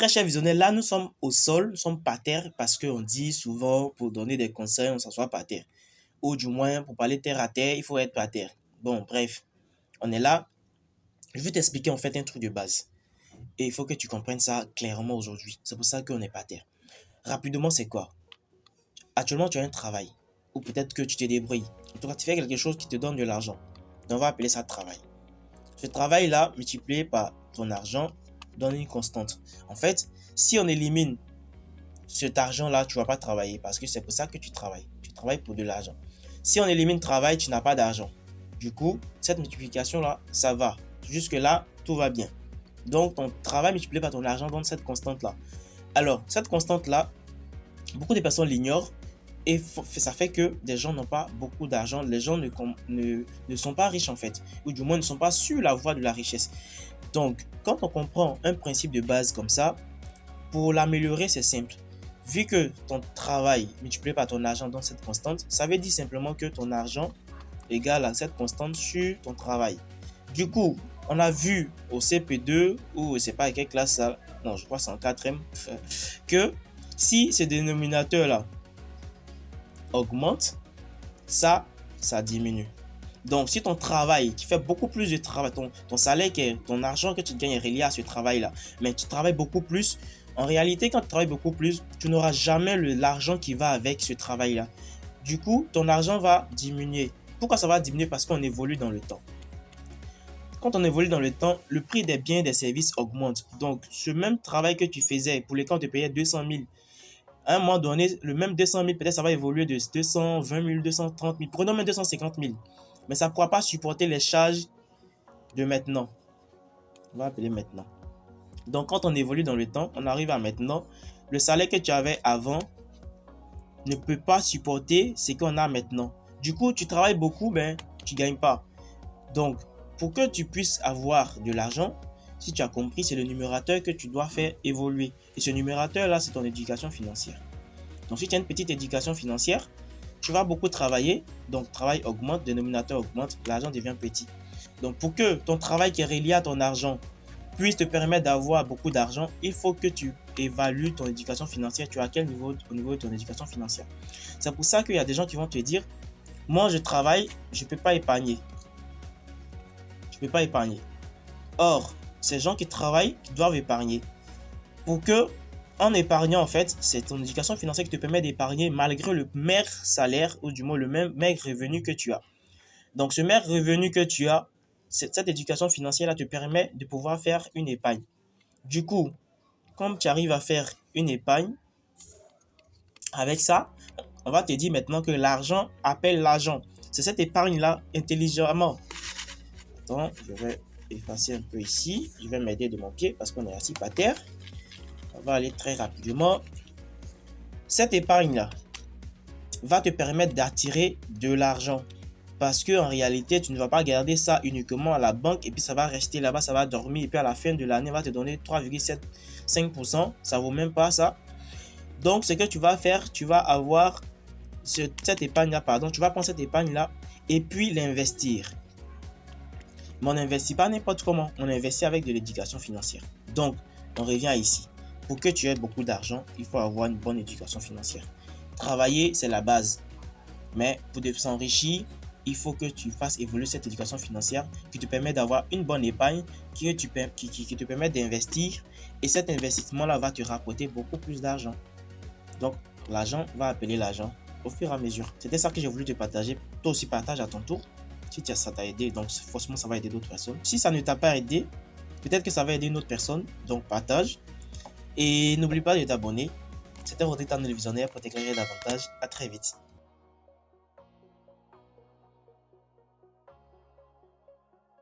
très cher visionnaire, là, nous sommes au sol, nous sommes par terre parce qu'on dit souvent pour donner des conseils, on s'assoit par terre. Ou du moins, pour parler terre à terre, il faut être par terre. Bon, bref, on est là. Je vais t'expliquer en fait un truc de base. Et il faut que tu comprennes ça clairement aujourd'hui. C'est pour ça qu'on est par terre. Rapidement, c'est quoi? Actuellement, tu as un travail. Ou peut-être que tu te débrouilles. En tout cas, tu fais quelque chose qui te donne de l'argent. Donc, on va appeler ça travail. Ce travail-là, multiplié par ton argent, donne une constante. En fait, si on élimine cet argent-là, tu ne vas pas travailler parce que c'est pour ça que tu travailles. Tu travailles pour de l'argent. Si on élimine travail, tu n'as pas d'argent. Du coup, cette multiplication-là, ça va. Jusque-là, tout va bien. Donc, ton travail multiplié par ton argent donne cette constante-là. Alors, cette constante-là, beaucoup de personnes l'ignorent et ça fait que des gens n'ont pas beaucoup d'argent. Les gens ne sont pas riches en fait, ou du moins ne sont pas sur la voie de la richesse. Donc, quand on comprend un principe de base comme ça, pour l'améliorer, c'est simple. Vu que ton travail multiplié par ton argent donne cette constante, ça veut dire simplement que ton argent égale à cette constante sur ton travail. Du coup, on a vu au CP2 ou je sais pas à quelle classe ça, non, je crois que c'est en 4e, que si ce dénominateur-là augmente, ça diminue. Donc, si ton travail, qui fait beaucoup plus de travail, ton salaire, ton argent que tu gagnes est relié à ce travail-là, mais tu travailles beaucoup plus, en réalité, quand tu travailles beaucoup plus, tu n'auras jamais l'argent qui va avec ce travail-là. Du coup, ton argent va diminuer. Pourquoi ça va diminuer? Parce qu'on évolue dans le temps. Quand on évolue dans le temps, le prix des biens et des services augmente. Donc, ce même travail que tu faisais, pour lequel on te payait 200 000, à un moment donné, le même 200 000, peut-être ça va évoluer de 220 000, 230 000, prenons même 250 000. Mais ça ne pourra pas supporter les charges de maintenant. On va appeler maintenant. Donc, quand on évolue dans le temps, on arrive à maintenant. Le salaire que tu avais avant ne peut pas supporter ce qu'on a maintenant. Du coup, tu travailles beaucoup, ben, tu ne gagnes pas. Donc, pour que tu puisses avoir de l'argent, si tu as compris, c'est le numérateur que tu dois faire évoluer. Et ce numérateur-là, c'est ton éducation financière. Donc, si tu as une petite éducation financière, tu vas beaucoup travailler. Donc, travail augmente, dénominateur augmente, l'argent devient petit. Donc, pour que ton travail qui est relié à ton argent puisse te permettre d'avoir beaucoup d'argent, il faut que tu évalues ton éducation financière. Tu es à quel niveau au niveau de ton éducation financière? C'est pour ça qu'il y a des gens qui vont te dire, moi, je travaille, je ne peux pas épargner. Je ne peux pas épargner. Or, ces gens qui travaillent, qui doivent épargner. Pour que, en épargnant, en fait, c'est ton éducation financière qui te permet d'épargner malgré le maigre salaire ou du moins le même maigre revenu que tu as. Donc, ce maigre revenu que tu as, cette éducation financière-là te permet de pouvoir faire une épargne. Du coup, comme tu arrives à faire une épargne, avec ça, on va te dire maintenant que l'argent appelle l'argent. C'est cette épargne-là intelligemment. Attends, je vais effacer un peu ici. Je vais m'aider de mon pied parce qu'on est assis par terre. On va aller très rapidement. Cette épargne-là va te permettre d'attirer de l'argent. Parce qu'en réalité, tu ne vas pas garder ça uniquement à la banque et puis ça va rester là-bas, ça va dormir. Et puis à la fin de l'année, va te donner 3,75%. Ça ne vaut même pas ça. Donc, ce que tu vas faire, tu vas avoir cette épargne-là, tu vas prendre cette épargne-là et puis l'investir. Mais on n'investit pas n'importe comment. On investit avec de l'éducation financière. Donc, on revient ici. Pour que tu aies beaucoup d'argent, il faut avoir une bonne éducation financière. Travailler, c'est la base. Mais pour s'enrichir, il faut que tu fasses évoluer cette éducation financière qui te permet d'avoir une bonne épargne, qui te permet d'investir. Et cet investissement-là va te rapporter beaucoup plus d'argent. Donc, l'argent va appeler l'argent au fur et à mesure. C'était ça que j'ai voulu te partager. Toi aussi, partage à ton tour. Si ça t'a aidé, donc forcément, ça va aider d'autres personnes. Si ça ne t'a pas aidé, peut-être que ça va aider une autre personne. Donc, partage. Et n'oublie pas de t'abonner. C'était votre éternel visionnaire pour t'éclairer davantage. À très vite.